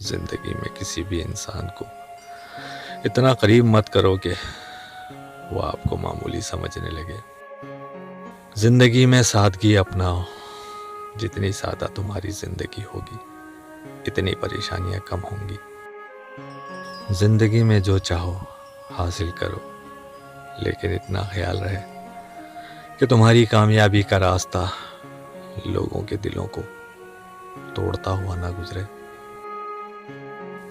زندگی میں کسی بھی انسان کو اتنا قریب مت کرو کہ وہ آپ کو معمولی سمجھنے لگے۔ زندگی میں سادگی اپناؤ، جتنی سادہ تمہاری زندگی ہوگی اتنی پریشانیاں کم ہوں گی۔ زندگی میں جو چاہو حاصل کرو، لیکن اتنا خیال رہے کہ تمہاری کامیابی کا راستہ لوگوں کے دلوں کو توڑتا ہوا نہ گزرے۔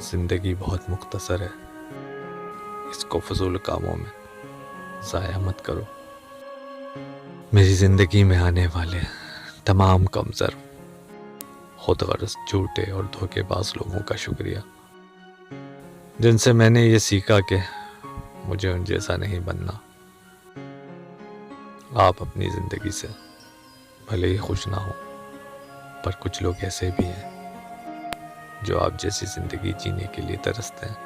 زندگی بہت مختصر ہے، اس کو فضول کاموں میں ضائع مت کرو۔ میری زندگی میں آنے والے تمام کمزور، خود غرض، جھوٹے اور دھوکے باز لوگوں کا شکریہ، جن سے میں نے یہ سیکھا کہ مجھے ان جیسا نہیں بننا۔ آپ اپنی زندگی سے بھلے ہی خوش نہ ہو، پر کچھ لوگ ایسے بھی ہیں جو آپ جیسی زندگی جینے کے لیے ترستے ہیں۔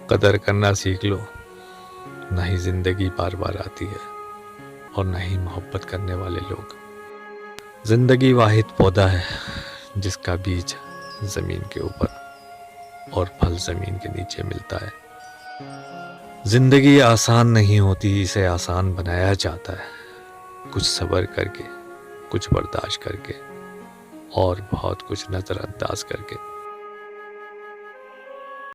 قدر کرنا سیکھ لو، نہ ہی زندگی بار بار آتی ہے اور نہ ہی محبت کرنے والے لوگ۔ زندگی واحد پودا ہے جس کا بیج زمین کے اوپر اور پھل زمین کے نیچے ملتا ہے۔ زندگی آسان نہیں ہوتی، اسے آسان بنایا جاتا ہے، کچھ صبر کر کے، کچھ برداشت کر کے اور بہت کچھ نظر انداز کر کے۔